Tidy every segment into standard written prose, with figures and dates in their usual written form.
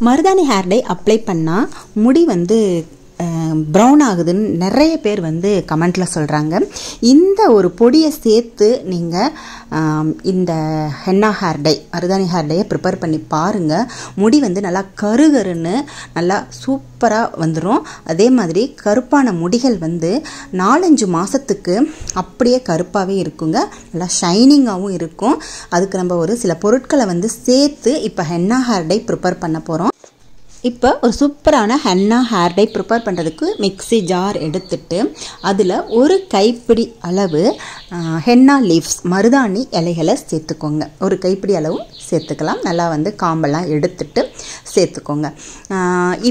மருதாணி hair dye apply பண்ணால் முடி வந்து ப்ரௌன் ஆகுதுன்னு நிறைய பேர் வந்து கமெண்ட்டில் சொல்கிறாங்க. இந்த ஒரு பொடியை சேர்த்து நீங்கள் இந்த ஹென்னா ஹேர் டை மருதாணி ஹேர் டையை ப்ரிப்பேர் பண்ணி பாருங்கள். முடி வந்து நல்லா கருகருன்னு நல்லா சூப்பராக வந்துடும். அதே மாதிரி கருப்பான முடிகள் வந்து 4-5 மாதத்துக்கு அப்படியே கருப்பாகவே இருக்குங்க. நல்லா ஷைனிங்காகவும் இருக்கும். அதுக்கு நம்ம ஒரு சில பொருட்களை வந்து சேர்த்து இப்போ ஹென்னா ஹேர் டை ப்ரிப்பேர் பண்ண போகிறோம். இப்போ ஒரு சூப்பரான ஹென்னா ஹேர் டை ப்ரிப்பேர் பண்ணுறதுக்கு மிக்ஸி ஜார் எடுத்துட்டு அதில் ஒரு கைப்பிடி அளவு ஹென்னா லீவ்ஸ் மருதாணி இலைகளை சேர்த்துக்கோங்க. ஒரு கைப்பிடி அளவு சேர்த்துக்கலாம். நல்லா வந்து காம்பெல்லாம் எடுத்துட்டு சேர்த்துக்கோங்க.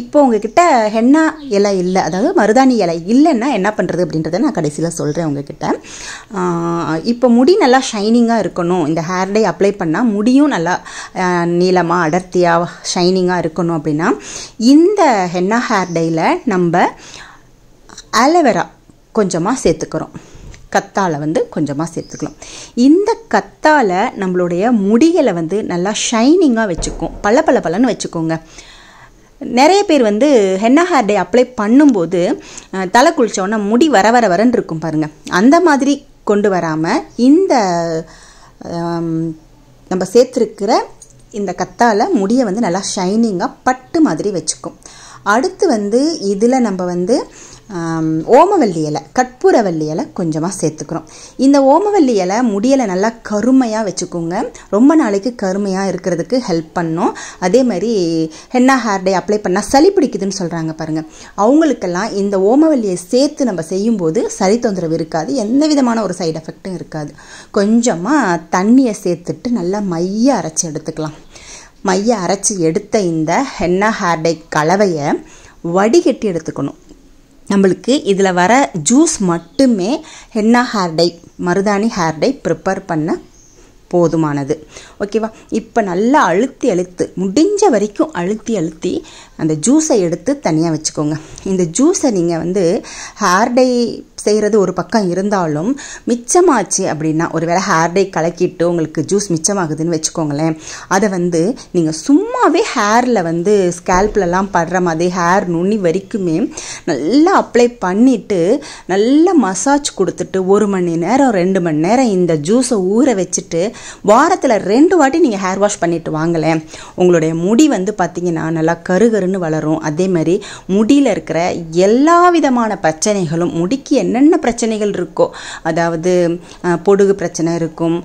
இப்போ உங்ககிட்ட ஹென்னா இலை இல்லை, அதாவது மருதாணி இலை இல்லைன்னா என்ன பண்ணுறது அப்படின்றத நான் கடைசியில் சொல்கிறேன் உங்ககிட்ட. இப்போ முடி நல்லா ஷைனிங்காக இருக்கணும், இந்த ஹேர் டை அப்ளை பண்ணால் முடியும் நல்லா நீளமாக அடர்த்தியாக ஷைனிங்காக இருக்கணும் அப்படின்னா இந்த ஹென்னா ஹேர் டையில் நம்ம ஆலோவேரா கொஞ்சமாக சேர்த்துக்கிறோம். கத்தாழை வந்து கொஞ்சமாக சேர்த்துக்கலாம். இந்த கத்தாழை நம்மளுடைய முடிகளை வந்து நல்லா ஷைனிங்காக வச்சுக்கும், பளபளன்னு வச்சுக்கோங்க. நிறைய பேர் வந்து ஹென்னா ஹேர் டை அப்ளை பண்ணும்போது தலை குளித்தோன்னா முடி வரன்னு இருக்கும் பாருங்கள். அந்த மாதிரி கொண்டு வராமல் இந்த நம்ம சேர்த்துருக்கிற இந்த கத்தாழை முடியை வந்து நல்லா ஷைனிங்காக பட்டு மாதிரி வச்சுக்கும். அடுத்து வந்து இதில் நம்ம வந்து ஓமவல்லி இலை, கற்பூரவல்லி இலை கொஞ்சமாக சேர்த்துக்கிறோம். இந்த ஓமவல்லி இலை முடியலை நல்லா கருமையாக வச்சுக்கோங்க. ரொம்ப நாளைக்கு கருமையாக இருக்கிறதுக்கு ஹெல்ப் பண்ணும். அதே மாதிரி ஹென்னா ஹேர் டை அப்ளை பண்ணால் சளி பிடிக்குதுன்னு சொல்கிறாங்க பாருங்கள். அவங்களுக்கெல்லாம் இந்த ஓமவல்லியை சேர்த்து நம்ம செய்யும்போது சளி தொந்தரவு இருக்காது, எந்த விதமான ஒரு சைடு எஃபெக்டும் இருக்காது. கொஞ்சமாக தண்ணியை சேர்த்துட்டு நல்லா மைய அரைச்சி எடுத்துக்கலாம். மைய அரைச்சி எடுத்த இந்த ஹென்னா ஹேர் டை கலவையை வடிகட்டி எடுத்துக்கணும். நம்மளுக்கு இதில் வர ஜூஸ் மட்டுமே ஹென்னா ஹேர் டை மருதாணி ஹேர் டை ப்ரிப்பேர் பண்ண போதுமானது. ஓகேவா? இப்போ நல்லா அழுத்தி முடிஞ்ச வரைக்கும் அழுத்தி அந்த ஜூஸை எடுத்து தனியாக வச்சுக்கோங்க. இந்த ஜூஸை நீங்கள் வந்து ஹேர் டை செய்கிறது ஒரு பக்கம் இருந்தாலும் மிச்சமாச்சு அப்படின்னா, ஒரு வேளை ஹேர் டை கலக்கிட்டு உங்களுக்கு ஜூஸ் மிச்சமாகுதுன்னு வச்சுக்கோங்களேன், அதை வந்து நீங்கள் சும்மாவே ஹேரில் வந்து ஸ்கேல்ப்லலாம் படுற மாதிரி ஹேர் நுனி வரைக்குமே நல்லா அப்ளை பண்ணிவிட்டு நல்லா மசாஜ் கொடுத்துட்டு 1 மணி நேரம் 2 மணி நேரம் இந்த ஜூஸை ஊற வச்சுட்டு வாரத்தில் 2 வாட்டி நீங்கள் ஹேர் வாஷ் பண்ணிட்டு வாங்களேன். உங்களுடைய முடி வந்து பார்த்திங்கன்னா நல்லா கருகருன்னு வளரும். அதே மாதிரி முடியில் இருக்கிற எல்லா விதமான பிரச்சனைகளும், முடிக்கு என்னென்ன பிரச்சனைகள் இருக்கோ, அதாவது பொடுகு பிரச்சனை இருக்கும்,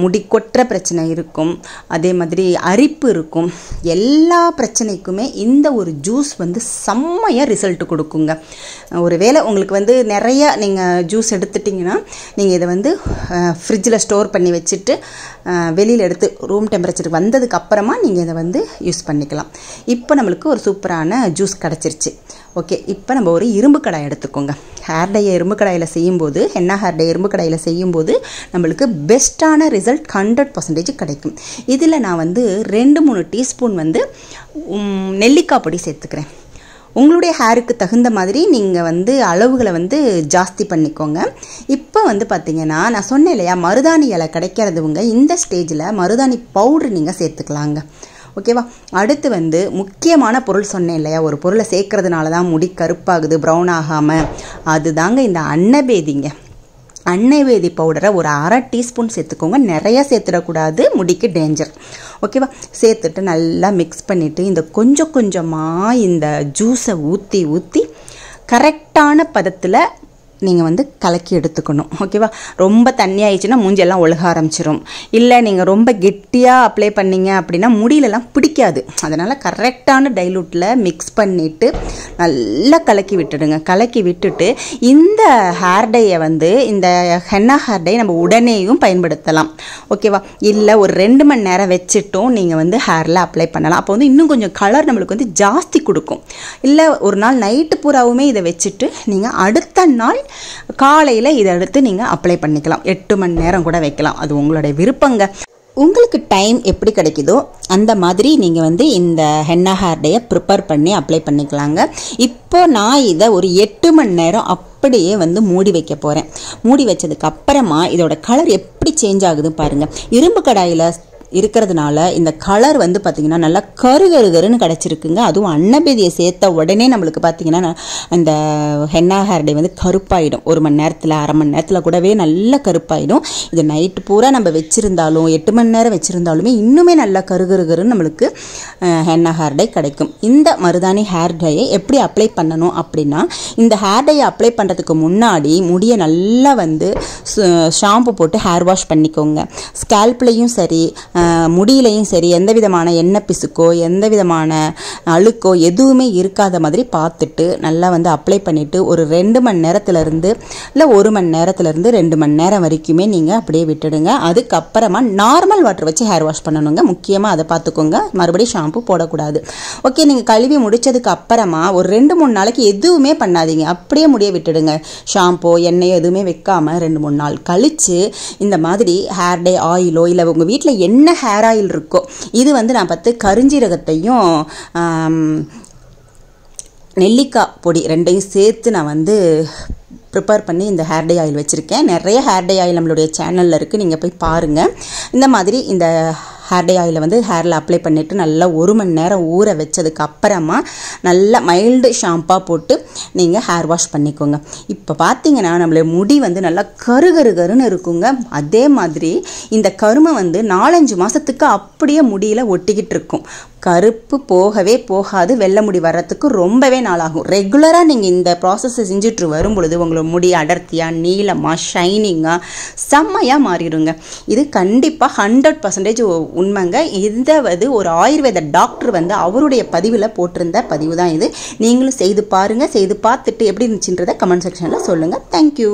முடி கொட்டுற பிரச்சனை இருக்கும், அதே மாதிரி அரிப்பு இருக்கும், எல்லா பிரச்சனைக்குமே இந்த ஒரு ஜூஸ் வந்து செம்மையாக ரிசல்ட் கொடுக்குங்க. ஒருவேளை உங்களுக்கு வந்து நிறைய நீங்கள் ஜூஸ் எடுத்துட்டிங்கன்னா நீங்கள் இதை வந்து ஃப்ரிட்ஜில் ஸ்டோர் பண்ணி வச்சுட்டு வெளியில் எடுத்து ரூம் டெம்பரேச்சருக்கு வந்ததுக்கு அப்புறமா நீங்கள் இதை வந்து யூஸ் பண்ணிக்கலாம். இப்போ நம்மளுக்கு ஒரு சூப்பரான ஜூஸ் கிடச்சிருச்சு. ஓகே, இப்போ நம்ம ஒரு இரும்பு கடாய் எடுத்துக்கோங்க. ஹேர் டையை இரும்பு கடாயில் செய்யும்போது, ஹென்னா ஹேர் டை இரும்பு கடாயில் செய்யும்போது நம்மளுக்கு பெஸ்ட்டான ரிசல்ட் 100% கிடைக்கும். இதில் நான் வந்து 2-3 டீஸ்பூன் வந்து நெல்லிக்காய் பொடி சேர்த்துக்கிறேன். உங்களுடைய ஹேருக்கு தகுந்த மாதிரி நீங்கள் வந்து அளவுகளை வந்து ஜாஸ்தி பண்ணிக்கோங்க. இப்போ வந்து பார்த்திங்கன்னா நான் சொன்னேன் இல்லையா, மருதாணி இலை கிடைக்கிறதுவங்க இந்த ஸ்டேஜில் மருதாணி பவுட்ரு நீங்கள் சேர்த்துக்கலாங்க. ஓகேவா? அடுத்து வந்து முக்கியமான பொருள் சொன்னேன் இல்லையா, ஒரு பொருளை சேர்க்கறதுனால தான் முடி கருப்பாகுது, ப்ரௌன் ஆகாமல், அதுதாங்க இந்த அன்னபேதிங்க. அன்னவேதி பவுடரை ஒரு 1/2 டீஸ்பூன் சேர்த்துக்கோங்க. நிறையா சேர்த்துடக்கூடாது, முடிக்கு டேஞ்சர். ஓகேவா? சேர்த்துட்டு நல்லா மிக்ஸ் பண்ணிவிட்டு இந்த கொஞ்சமாக இந்த ஜூஸை ஊற்றி கரெக்டான பதத்தில் நீங்கள் வந்து கலக்கி எடுத்துக்கணும். ஓகேவா? ரொம்ப தண்ணி ஆயிடுச்சுன்னா மூஞ்செல்லாம் ஒழுக ஆரம்பிச்சிடும். இல்லை நீங்கள் ரொம்ப கெட்டியாக அப்ளை பண்ணிங்க அப்படின்னா முடியிலலாம் பிடிக்காது. அதனால் கரெக்டான டைலூட்டில் மிக்ஸ் பண்ணிவிட்டு நல்லா கலக்கி விட்டுடுங்க. கலக்கி விட்டுட்டு இந்த ஹேர் டையை வந்து இந்த ஹென்னா ஹேர் டை நம்ம உடனேயும் பயன்படுத்தலாம். ஓகேவா? இல்லை ஒரு 2 மணி நேரம் வச்சுட்டும் நீங்கள் வந்து ஹேரில் அப்ளை பண்ணலாம். அப்போ வந்து இன்னும் கொஞ்சம் கலர் நம்மளுக்கு வந்து ஜாஸ்தி கொடுக்கும். இல்லை ஒரு நாள் நைட்டு பூராவுமே இதை வச்சுட்டு நீங்கள் அடுத்த நாள் காலையில் இதை எடுத்து நீங்கள் அப்ளை பண்ணிக்கலாம். 8 மணி நேரம் கூட வைக்கலாம், அது உங்களுடைய விருப்பங்க. உங்களுக்கு டைம் எப்படி கிடைக்குதோ அந்த மாதிரி நீங்கள் வந்து இந்த ஹென்னா ஹேர் டையை ப்ரிப்பேர் பண்ணி அப்ளை பண்ணிக்கலாங்க. இப்போ நான் இதை ஒரு 8 மணி நேரம் அப்படியே வந்து மூடி வைக்க போகிறேன். மூடி வச்சதுக்கு அப்புறமா இதோட கலர் எப்படி சேஞ்ச் ஆகுது பாருங்கள். இரும்பு கடாயில் இருக்கிறதுனால இந்த கலர் வந்து பார்த்திங்கன்னா நல்லா கருகருகருன்னு கிடச்சிருக்குங்க. அதுவும் அன்னபேதியை சேர்த்த உடனே நம்மளுக்கு பார்த்திங்கன்னா இந்த ஹென்னா ஹேர் டை வந்து கருப்பாயிடும். 1 மணி நேரத்தில், அரை மணி நேரத்தில் கூடவே நல்லா கருப்பாயிடும். இது நைட்டு பூரா நம்ம வச்சுருந்தாலும் 8 மணி நேரம் வச்சுருந்தாலுமே இன்னுமே நல்லா கருகருகருன்னு நம்மளுக்கு ஹென்னா ஹேர் டை கிடைக்கும். இந்த மருதாணி ஹேர் டையை எப்படி அப்ளை பண்ணணும் அப்படின்னா, இந்த ஹேர் டையை அப்ளை பண்ணுறதுக்கு முன்னாடி முடியை நல்லா வந்து ஷாம்பு போட்டு ஹேர் வாஷ் பண்ணிக்கோங்க. ஸ்கேல்ப்லேயும் சரி முடியிலையும் சரி எந்த விதமான எண்ணெய் பிசுக்கோ எந்த விதமான அழுக்கோ எதுவுமே இருக்காத மாதிரி பார்த்துட்டு நல்லா வந்து அப்ளை பண்ணிவிட்டு ஒரு 2 மணி நேரத்துலேருந்து இல்லை 1 மணி நேரத்துலேருந்து 2 மணி நேரம் வரைக்குமே நீங்கள் அப்படியே விட்டுடுங்க. அதுக்கப்புறமா நார்மல் வாட்டர் வச்சு ஹேர் வாஷ் பண்ணணுங்க. முக்கியமாக அதை பார்த்துக்கோங்க, மறுபடியும் ஷாம்பு போடக்கூடாது. ஓகே, நீங்கள் கழுவி முடித்ததுக்கு அப்புறமா ஒரு 2-3 நாளைக்கு எதுவுமே பண்ணாதீங்க, அப்படியே முடிய விட்டுடுங்க. ஷாம்போ எண்ணெயோ எதுவுமே வைக்காமல் 2-3 நாள் கழித்து இந்த மாதிரி ஹேர் டை ஆயிலோ இல்லை உங்கள் வீட்டில் என்ன ஹேர் ஆயில் இருக்கோ, இது வந்து நான் பார்த்து கருஞ்சீரகத்தையும் நெல்லிக்காய் பொடி 2ஐயும் சேர்த்து நான் வந்து ப்ரிப்பேர் பண்ணி இந்த ஹேர் டை ஆயில் வச்சுருக்கேன். நிறைய ஹேர் டை ஆயில் நம்மளுடைய சேனலில் இருக்குது, நீங்கள் போய் பாருங்கள். இந்த மாதிரி இந்த ஹேர் டை ஆயிலை வந்து ஹேரில் அப்ளை பண்ணிவிட்டு நல்லா 1 மணி நேரம் ஊற வச்சதுக்கு அப்புறமா நல்லா மைல்டு ஷாம்பாக போட்டு நீங்கள் ஹேர் வாஷ் பண்ணிக்கோங்க. இப்போ பார்த்தீங்கன்னா நம்மளோட முடி வந்து நல்லா கருகருகருன்னு இருக்குங்க. அதே மாதிரி இந்த கருமை வந்து 4-5 மாதத்துக்கு அப்படியே முடியில் ஒட்டிக்கிட்டு இருக்கும். கருப்பு போகவே போகாது, வெள்ளை முடி வர்றதுக்கு ரொம்பவே நாளாகும். ரெகுலராக நீங்கள் இந்த ப்ராசஸை செஞ்சுட்டு வரும் பொழுது உங்களோட முடி அடர்த்தியாக நீளமாக ஷைனிங்காக செம்மையாக மாறிடுங்க. இது கண்டிப்பாக 100% உண்மைங்க. இதை வந்து ஒரு ஆயுர்வேத டாக்டர் வந்து அவருடைய பதிவில் போட்டிருந்த பதிவு தான் இது. நீங்களும் செய்து பாருங்கள். செய்து பார்த்துட்டு எப்படி இருந்துச்சுன்றதை கமெண்ட் செக்ஷனில் சொல்லுங்கள். தேங்க்யூ.